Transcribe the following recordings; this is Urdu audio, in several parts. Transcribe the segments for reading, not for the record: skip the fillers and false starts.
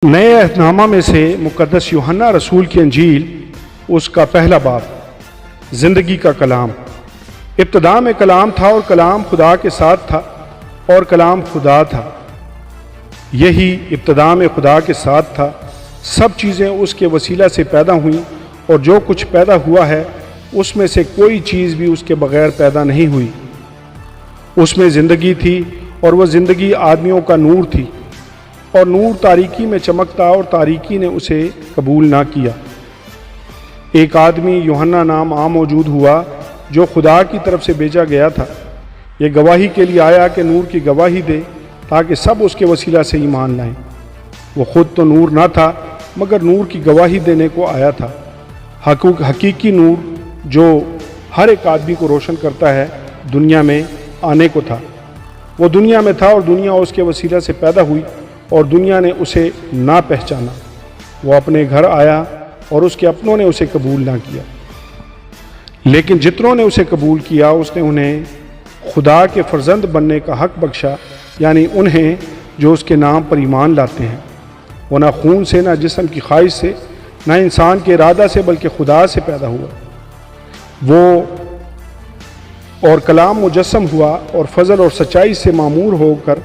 نئے عہد نامہ میں سے مقدس یوحنا رسول کی انجیل، اس کا پہلا باب، زندگی کا کلام۔ ابتدا میں کلام تھا اور کلام خدا کے ساتھ تھا اور کلام خدا تھا۔ یہی ابتدا میں خدا کے ساتھ تھا۔ سب چیزیں اس کے وسیلہ سے پیدا ہوئیں، اور جو کچھ پیدا ہوا ہے اس میں سے کوئی چیز بھی اس کے بغیر پیدا نہیں ہوئی۔ اس میں زندگی تھی اور وہ زندگی آدمیوں کا نور تھی، اور نور تاریکی میں چمکتا اور تاریکی نے اسے قبول نہ کیا۔ ایک آدمی یوحنا نام عام موجود ہوا جو خدا کی طرف سے بھیجا گیا تھا۔ یہ گواہی کے لیے آیا کہ نور کی گواہی دے تاکہ سب اس کے وسیلہ سے ایمان لائیں۔ وہ خود تو نور نہ تھا مگر نور کی گواہی دینے کو آیا تھا۔ حقیقی نور جو ہر ایک آدمی کو روشن کرتا ہے دنیا میں آنے کو تھا۔ وہ دنیا میں تھا اور دنیا اس کے وسیلہ سے پیدا ہوئی اور دنیا نے اسے نہ پہچانا۔ وہ اپنے گھر آیا اور اس کے اپنوں نے اسے قبول نہ کیا، لیکن جتنوں نے اسے قبول کیا اس نے انہیں خدا کے فرزند بننے کا حق بخشا، یعنی انہیں جو اس کے نام پر ایمان لاتے ہیں۔ وہ نہ خون سے، نہ جسم کی خواہش سے، نہ انسان کے ارادہ سے، بلکہ خدا سے پیدا ہوا۔ وہ اور کلام مجسم ہوا اور فضل اور سچائی سے معمور ہو کر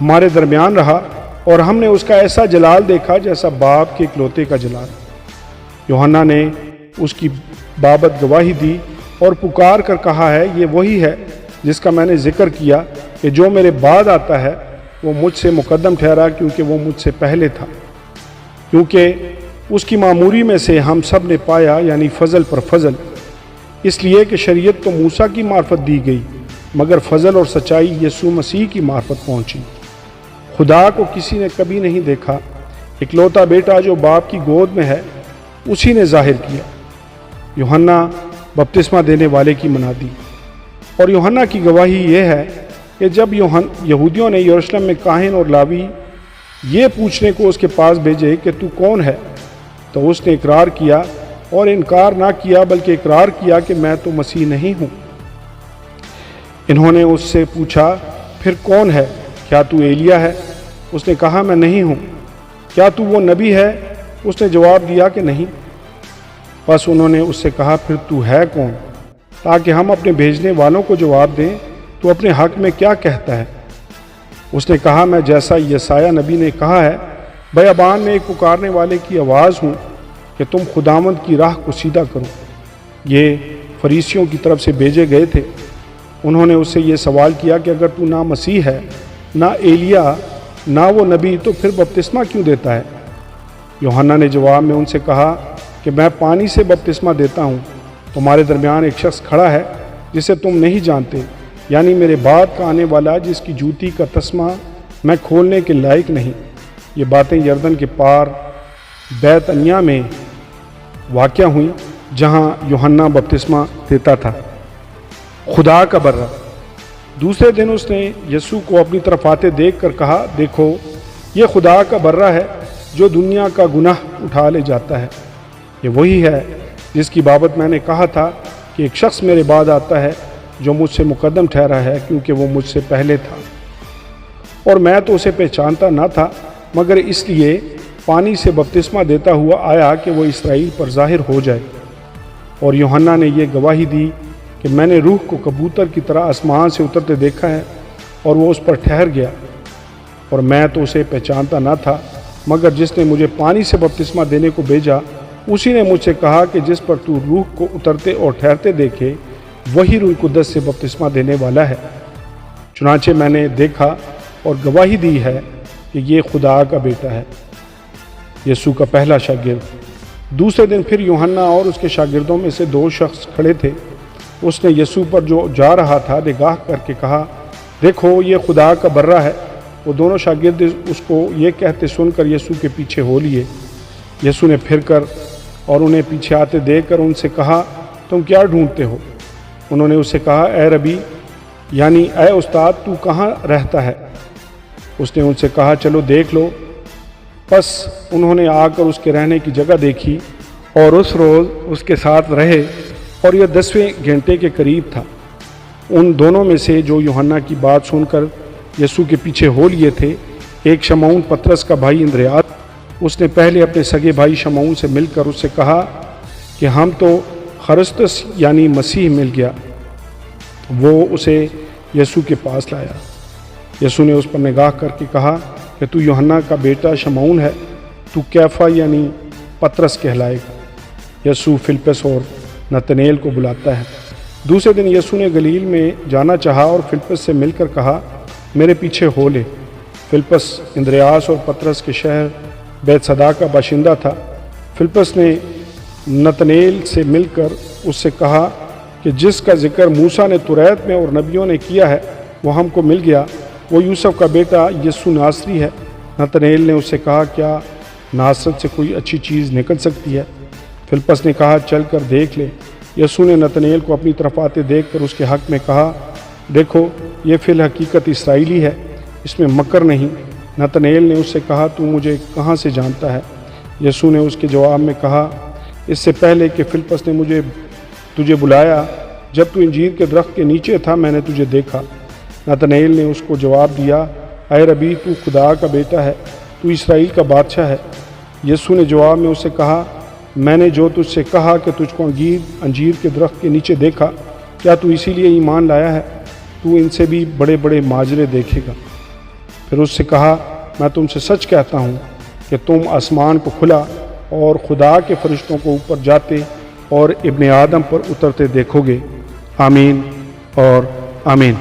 ہمارے درمیان رہا، اور ہم نے اس کا ایسا جلال دیکھا جیسا باپ کے اکلوتے کا جلال۔ یوحنا نے اس کی بابت گواہی دی اور پکار کر کہا ہے، یہ وہی ہے جس کا میں نے ذکر کیا کہ جو میرے بعد آتا ہے وہ مجھ سے مقدم ٹھہرا، کیونکہ وہ مجھ سے پہلے تھا۔ کیونکہ اس کی معموری میں سے ہم سب نے پایا، یعنی فضل پر فضل، اس لیے کہ شریعت تو موسیٰ کی معرفت دی گئی، مگر فضل اور سچائی یسوع مسیح کی معرفت پہنچی۔ خدا کو کسی نے کبھی نہیں دیکھا، اکلوتا بیٹا جو باپ کی گود میں ہے اسی نے ظاہر کیا۔ یوحنا بپتسمہ دینے والے کی منادی۔ اور یوحنا کی گواہی یہ ہے کہ جب یہودیوں نے یروشلم میں کاہن اور لاوی یہ پوچھنے کو اس کے پاس بھیجے کہ تو کون ہے، تو اس نے اقرار کیا، اور انکار نہ کیا بلکہ اقرار کیا کہ میں تو مسیح نہیں ہوں۔ انہوں نے اس سے پوچھا، پھر کون ہے؟ کیا تو ایلیا ہے؟ اس نے کہا، میں نہیں ہوں۔ کیا تو وہ نبی ہے؟ اس نے جواب دیا کہ نہیں۔ بس انہوں نے اس سے کہا، پھر تو ہے کون، تاکہ ہم اپنے بھیجنے والوں کو جواب دیں تو اپنے حق میں کیا کہتا ہے؟ اس نے کہا، میں جیسا یسایہ نبی نے کہا ہے، بیابان میں ایک پکارنے والے کی آواز ہوں کہ تم خداوند کی راہ کو سیدھا کرو۔ یہ فریسیوں کی طرف سے بھیجے گئے تھے۔ انہوں نے اس سے یہ سوال کیا کہ اگر تو نہ مسیح ہے، نہ ایلیا، نہ وہ نبی، تو پھر بپتسمہ کیوں دیتا ہے؟ یوحنا نے جواب میں ان سے کہا کہ میں پانی سے بپتسمہ دیتا ہوں، تمہارے درمیان ایک شخص کھڑا ہے جسے تم نہیں جانتے، یعنی میرے بعد کا آنے والا، جس کی جوتی کا تسمہ میں کھولنے کے لائق نہیں۔ یہ باتیں یردن کے پار بیت عنیہ میں واقع ہوئیں جہاں یوحنا بپتسمہ دیتا تھا۔ خدا کا برہ۔ دوسرے دن اس نے یسوع کو اپنی طرف آتے دیکھ کر کہا، دیکھو یہ خدا کا برہ ہے جو دنیا کا گناہ اٹھا لے جاتا ہے۔ یہ وہی ہے جس کی بابت میں نے کہا تھا کہ ایک شخص میرے بعد آتا ہے جو مجھ سے مقدم ٹھہرا ہے، کیونکہ وہ مجھ سے پہلے تھا۔ اور میں تو اسے پہچانتا نہ تھا، مگر اس لیے پانی سے بپتسمہ دیتا ہوا آیا کہ وہ اسرائیل پر ظاہر ہو جائے۔ اور یوحنا نے یہ گواہی دی کہ میں نے روح کو کبوتر کی طرح آسمان سے اترتے دیکھا ہے، اور وہ اس پر ٹھہر گیا۔ اور میں تو اسے پہچانتا نہ تھا، مگر جس نے مجھے پانی سے بپتسمہ دینے کو بھیجا اسی نے مجھ سے کہا کہ جس پر تو روح کو اترتے اور ٹھہرتے دیکھے وہی روح القدس سے بپتسمہ دینے والا ہے۔ چنانچہ میں نے دیکھا اور گواہی دی ہے کہ یہ خدا کا بیٹا ہے۔ یسوع کا پہلا شاگرد۔ دوسرے دن پھر یوحنا اور اس کے شاگردوں میں سے دو شخص کھڑے تھے۔ اس نے یسوع پر جو جا رہا تھا نگاہ کر کے کہا، دیکھو یہ خدا کا برہ ہے۔ وہ دونوں شاگرد اس کو یہ کہتے سن کر یسوع کے پیچھے ہو لیے۔ یسوع نے پھر کر اور انہیں پیچھے آتے دیکھ کر ان سے کہا، تم کیا ڈھونڈتے ہو؟ انہوں نے اس سے کہا، اے ربی، یعنی اے استاد، تو کہاں رہتا ہے؟ اس نے ان سے کہا، چلو دیکھ لو۔ پس انہوں نے آ کر اس کے رہنے کی جگہ دیکھی اور اس روز اس کے ساتھ رہے، اور یہ 10ویں گھنٹے کے قریب تھا۔ ان دونوں میں سے جو یوحنا کی بات سن کر یسوع کے پیچھے ہو لیے تھے، ایک شمعون پترس کا بھائی اندریاس اس نے پہلے اپنے سگے بھائی شمعون سے مل کر اس سے کہا کہ ہم تو خرستس یعنی مسیح مل گیا۔ وہ اسے یسوع کے پاس لایا۔ یسوع نے اس پر نگاہ کر کے کہا کہ تو یوحنا کا بیٹا شمعون ہے، تو کیفا یعنی پترس کہلائے گا۔ یسوع فلپس اور نتنیل کو بلاتا ہے۔ دوسرے دن یسوع نے گلیل میں جانا چاہا اور فلپس سے مل کر کہا میرے پیچھے ہو لے۔ فلپس اندریاس اور پترس کے شہر بیت صدا کا باشندہ تھا۔ فلپس نے نتنیل سے مل کر اس سے کہا کہ جس کا ذکر موسیٰ نے توریت میں اور نبیوں نے کیا ہے وہ ہم کو مل گیا، وہ یوسف کا بیٹا یسوع ناصری ہے۔ نتنیل نے اس سے کہا کیا ناصرت سے کوئی اچھی چیز نکل سکتی ہے؟ فلپس نے کہا چل کر دیکھ لے۔ یسوع نے نتنیل کو اپنی طرف آتے دیکھ کر اس کے حق میں کہا دیکھو یہ فی الحقیقت اسرائیلی ہے، اس میں مکر نہیں۔ نتنیل نے اس سے کہا تو مجھے کہاں سے جانتا ہے؟ یسوع نے اس کے جواب میں کہا اس سے پہلے کہ فلپس نے مجھے تجھے بلایا، جب تو انجیر کے درخت کے نیچے تھا میں نے تجھے دیکھا۔ نتنیل نے اس کو جواب دیا اے ربی تو خدا کا بیٹا ہے، تو اسرائیل کا بادشاہ ہے۔ یسوع نے جواب میں اس سے کہا میں نے جو تجھ سے کہا کہ تجھ کو انجیر کے درخت کے نیچے دیکھا، کیا تو اسی لیے ایمان لایا ہے؟ تو ان سے بھی بڑے بڑے ماجرے دیکھے گا۔ پھر اس سے کہا میں تم سے سچ کہتا ہوں کہ تم آسمان کو کھلا اور خدا کے فرشتوں کو اوپر جاتے اور ابن آدم پر اترتے دیکھو گے۔ آمین اور آمین۔